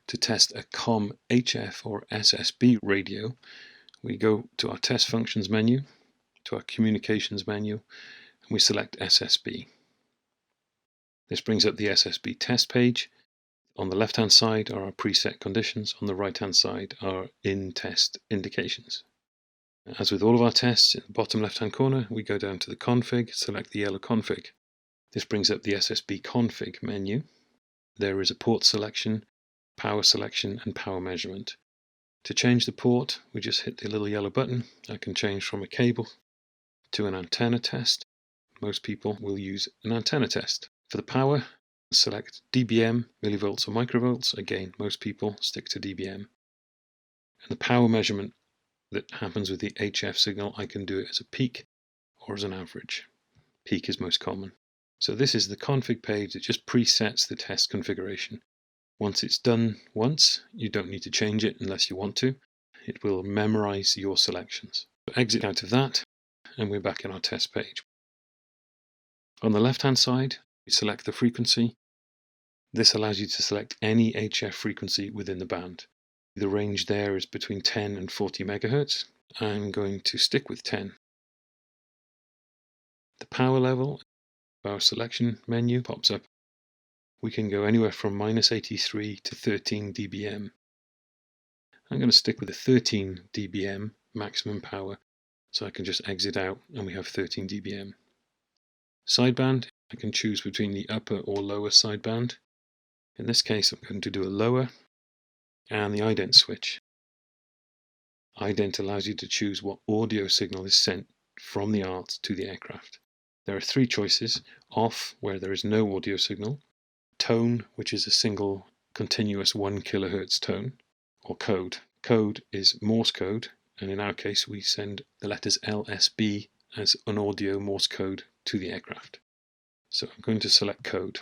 To test a COM HF or SSB radio, we go to our test functions menu, to our communications menu, and we select SSB. This brings up the SSB test page. On the left hand side are our preset conditions, on the right hand side are in-test indications. As with all of our tests, in the bottom left hand corner we go down to the config, select the yellow config. This brings up the SSB config menu. There is a port selection, power selection and power measurement. To change the port, we just hit the little yellow button. I can change from a cable to an antenna test. Most people will use an antenna test. For the power, select dBm, millivolts or microvolts. Again, most people stick to dBm. And the power measurement that happens with the HF signal, I can do it as a peak or as an average. Peak is most common. So this is the config page that just presets the test configuration. Once it's done once, you don't need to change it unless you want to. It will memorize your selections. So exit out of that, and we're back in our test page. On the left hand side, we select the frequency. This allows you to select any HF frequency within the band. The range there is between 10 and 40 megahertz. I'm going to stick with 10. The power level, our selection menu pops up. We can go anywhere from -83 to 13 dBm. I'm going to stick with the 13 dBm maximum power, so I can just exit out and we have 13 dBm. Sideband, I can choose between the upper or lower sideband. In this case, I'm going to do a lower, and the Ident Switch. Ident allows you to choose what audio signal is sent from the ARTS to the aircraft. There are three choices: off, where there is no audio signal; tone, which is a single continuous 1 kHz tone; or code. Code is Morse code, and in our case we send the letters LSB as an audio Morse code to the aircraft. So I'm going to select code.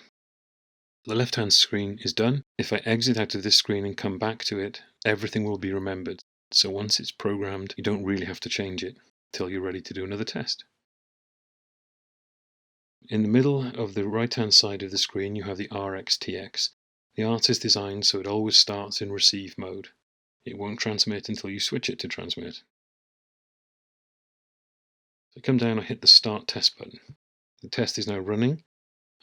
The left hand screen is done. If I exit out of this screen and come back to it, everything will be remembered. So once it's programmed, you don't really have to change it until you're ready to do another test. In the middle of the right hand side of the screen you have the RxTX. The ARTS is designed so it always starts in receive mode. It won't transmit until you switch it to transmit. So I come down and hit the start test button. The test is now running.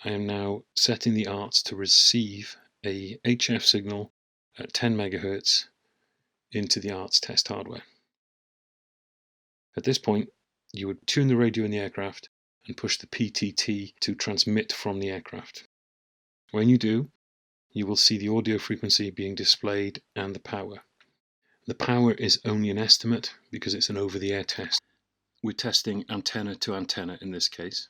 I am now setting the ARTS to receive a HF signal at 10 MHz into the ARTS test hardware. At this point, you would tune the radio in the aircraft and push the PTT to transmit from the aircraft. When you do, you will see the audio frequency being displayed and the power. The power is only an estimate because it's an over-the-air test. We're testing antenna to antenna in this case.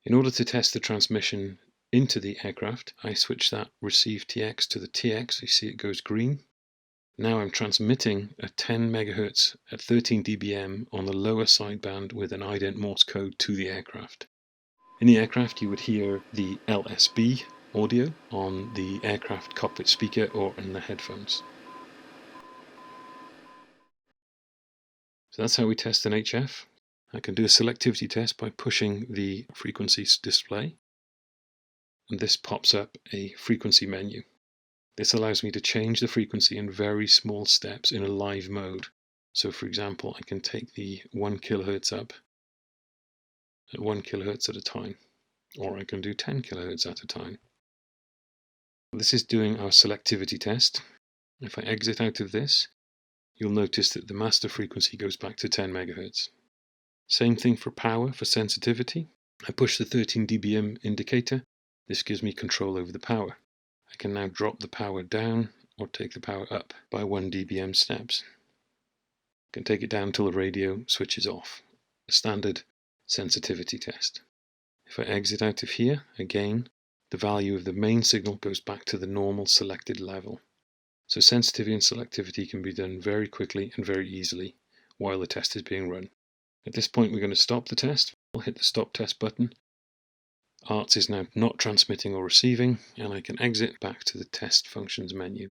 In order to test the transmission into the aircraft, I switch that receive TX to the TX. You see it goes green. Now I'm transmitting at 10 MHz at 13 dBm on the lower sideband with an Ident Morse code to the aircraft. In the aircraft you would hear the LSB audio on the aircraft cockpit speaker or in the headphones. So that's how we test an HF. I can do a selectivity test by pushing the frequency display, and this pops up a frequency menu. This allows me to change the frequency in very small steps in a live mode. So for example, I can take the 1 kHz up at 1 kHz at a time, or I can do 10 kHz at a time. This is doing our selectivity test. If I exit out of this, you'll notice that the master frequency goes back to 10 MHz. Same thing for power, for sensitivity. I push the 13 dBm indicator. This gives me control over the power. I can now drop the power down or take the power up by 1 dBm steps. I can take it down until the radio switches off. A standard sensitivity test. If I exit out of here, again, the value of the main signal goes back to the normal selected level. So sensitivity and selectivity can be done very quickly and very easily while the test is being run. At this point we're going to stop the test. I'll hit the stop test button. ARTS is now not transmitting or receiving, and I can exit back to the test functions menu.